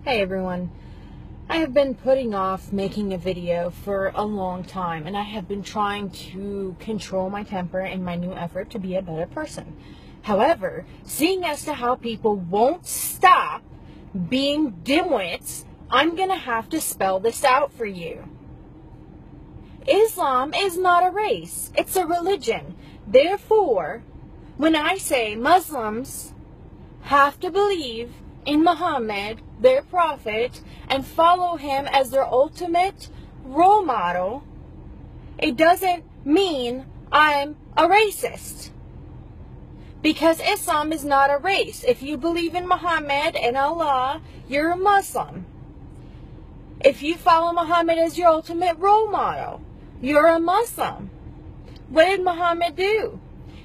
Hey everyone, I have been putting off making a video for a long time, and I have been trying to control my temper in my new effort to be a better person. However, seeing as to how people won't stop being dimwits, I'm gonna have to spell this out for you. Islam is not a race, it's a religion. Therefore, when I say Muslims have to believe in Muhammad, their prophet, and follow him as their ultimate role model, it doesn't mean I'm a racist. Because Islam is not a race. If you believe in Muhammad and Allah, you're a Muslim. If you follow Muhammad as your ultimate role model, you're a Muslim. What did Muhammad do?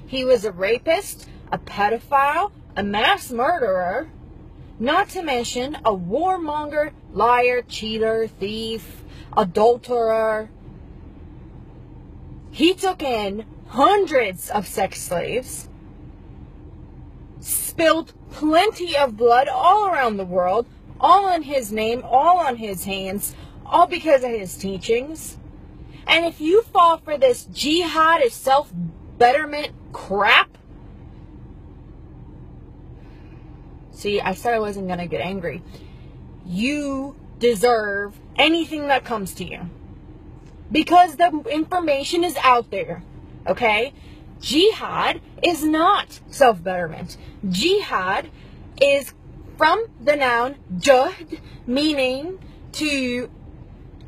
He was a rapist, a pedophile, a mass murderer, not to mention a warmonger, liar, cheater, thief, adulterer. He took in hundreds of sex slaves, spilled plenty of blood all around the world, all in his name, all on his hands, all because of his teachings. And if you fall for this jihad self-betterment crap, see, I said I wasn't going to get angry. You deserve anything that comes to you. Because the information is out there. Okay? Jihad is not self-betterment. Jihad is from the noun juhd, meaning to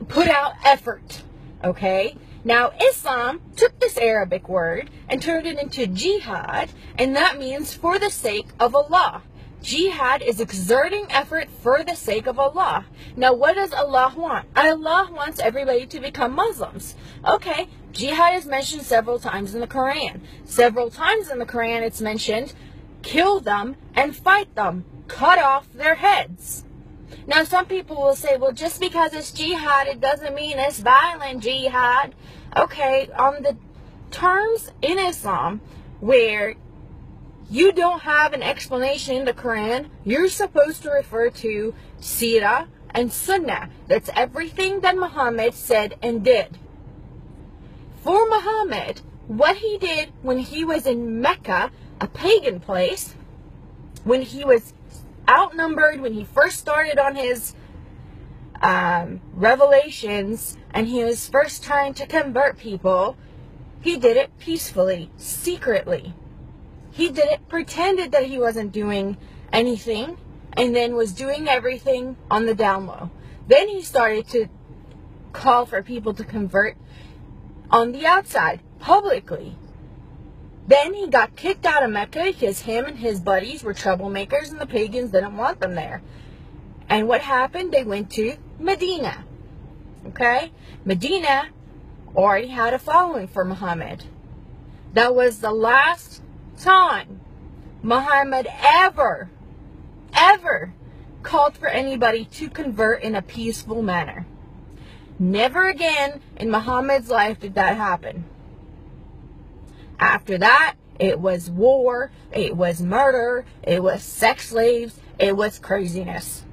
put out effort. Okay? Now, Islam took this Arabic word and turned it into jihad, and that means for the sake of Allah. Jihad is exerting effort for the sake of Allah. Now, what does Allah want? Allah wants everybody to become Muslims. Okay, jihad is mentioned several times in the Quran. Several times in the Quran it's mentioned, kill them and fight them. Cut off their heads. Now, some people will say, well, just because it's jihad, it doesn't mean it's violent jihad. Okay, on the terms in Islam where you don't have an explanation in the Quran, you're supposed to refer to Sirah and Sunnah. That's everything that Muhammad said and did. For Muhammad, what he did when he was in Mecca, a pagan place, when he was outnumbered, when he first started on his revelations, and he was first trying to convert people, he did it peacefully, secretly. He did it, pretended that he wasn't doing anything, and then was doing everything on the down low. Then he started to call for people to convert on the outside, publicly. Then he got kicked out of Mecca because him and his buddies were troublemakers and the pagans didn't want them there. And what happened? They went to Medina. Okay? Medina already had a following for Muhammad. That was the last time Muhammad ever called for anybody to convert in a peaceful manner. Never again in Muhammad's life did that happen. After that, it was war, it was murder, it was sex slaves, it was craziness.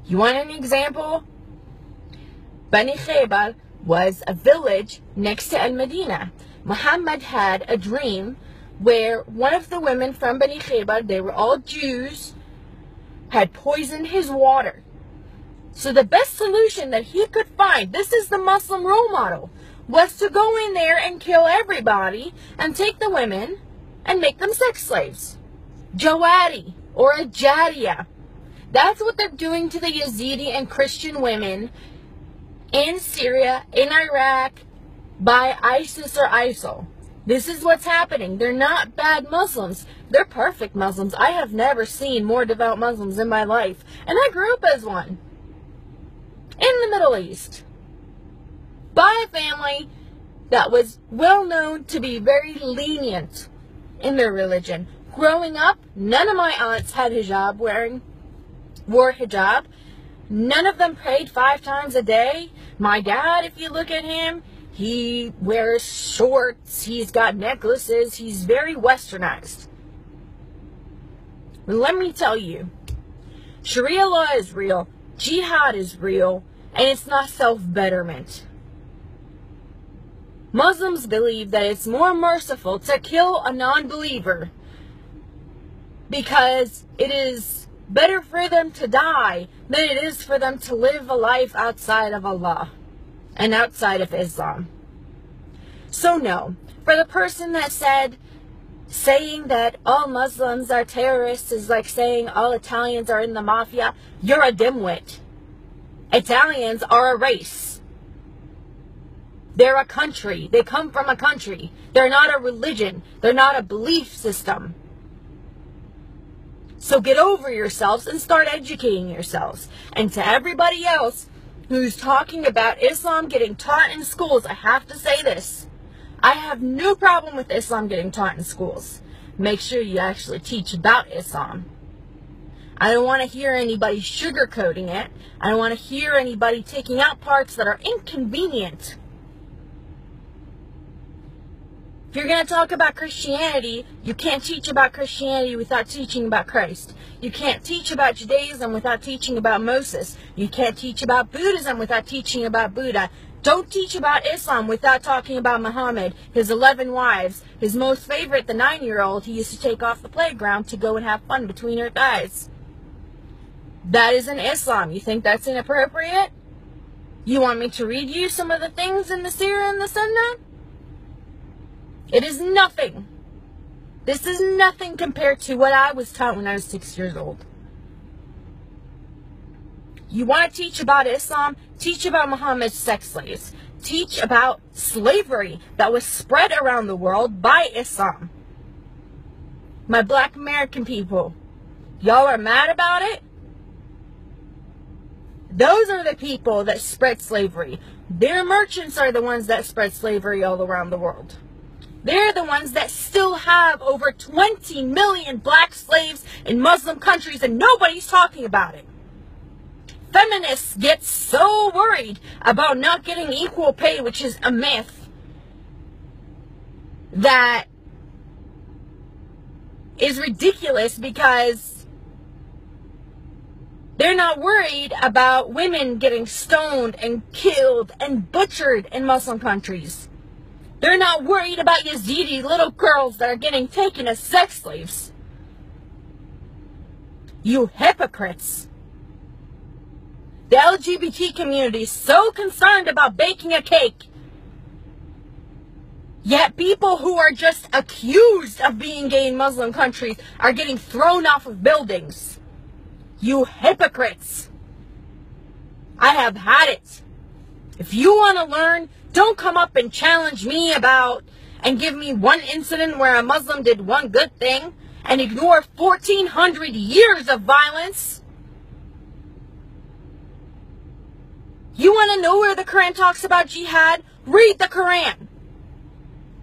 You want an example? Bani Khaybar was a village next to Al-Medina. Muhammad had a dream where one of the women from Bani Khaybar, they were all Jews, had poisoned his water. So the best solution that he could find, this is the Muslim role model, was to go in there and kill everybody and take the women and make them sex slaves. Jawari or a Jariya. That's what they're doing to the Yazidi and Christian women in Syria, in Iraq, by ISIS or ISIL. This is what's happening. They're not bad Muslims. They're perfect Muslims. I have never seen more devout Muslims in my life. And I grew up as one. In the Middle East. By a family that was well known to be very lenient in their religion. Growing up, none of my aunts had hijab wore hijab. None of them prayed 5 times a day. My dad, if you look at him, he wears shorts, he's got necklaces, he's very westernized. Let me tell you, Sharia law is real. Jihad is real. And it's not self-betterment. Muslims believe that it's more merciful to kill a non-believer because it is better for them to die than it is for them to live a life outside of Allah and outside of Islam. So no, for the person that said saying that all Muslims are terrorists is like saying all Italians are in the mafia, you're a dimwit. Italians are a race. They're a country. They come from a country. They're not a religion. They're not a belief system. So get over yourselves and start educating yourselves. And to everybody else who's talking about Islam getting taught in schools, I have to say this. I have no problem with Islam getting taught in schools. Make sure you actually teach about Islam. I don't want to hear anybody sugarcoating it. I don't want to hear anybody taking out parts that are inconvenient. If you're going to talk about Christianity, you can't teach about Christianity without teaching about Christ. You can't teach about Judaism without teaching about Moses. You can't teach about Buddhism without teaching about Buddha. Don't teach about Islam without talking about Muhammad, his 11 wives, his most favorite, the 9-year-old he used to take off the playground to go and have fun between her thighs. That isn't Islam. You think that's inappropriate? You want me to read you some of the things in the Sirah and the Sunnah? It is nothing. This is nothing compared to what I was taught when I was 6 years old. You want to teach about Islam? Teach about Muhammad's sex slaves. Teach about slavery that was spread around the world by Islam. My black American people, y'all are mad about it? Those are the people that spread slavery. Their merchants are the ones that spread slavery all around the world. They're the ones that still have over 20 million black slaves in Muslim countries and nobody's talking about it. Feminists get so worried about not getting equal pay, which is a myth, that is ridiculous because they're not worried about women getting stoned and killed and butchered in Muslim countries. They're not worried about Yazidi little girls that are getting taken as sex slaves. You hypocrites. The LGBT community is so concerned about baking a cake. Yet people who are just accused of being gay in Muslim countries are getting thrown off of buildings. You hypocrites. I have had it. If you want to learn, don't come up and challenge me about and give me one incident where a Muslim did one good thing and ignore 1,400 years of violence. You want to know where the Quran talks about jihad? Read the Quran.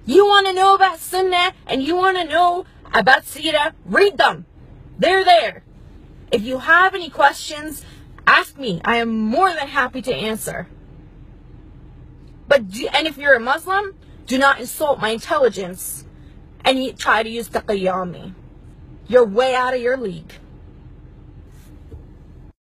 You want to know about Sunnah and you want to know about Sirah? Read them. They're there. If you have any questions, ask me. I am more than happy to answer. And if you're a Muslim, do not insult my intelligence and try to use taqiyya on me. You're way out of your league.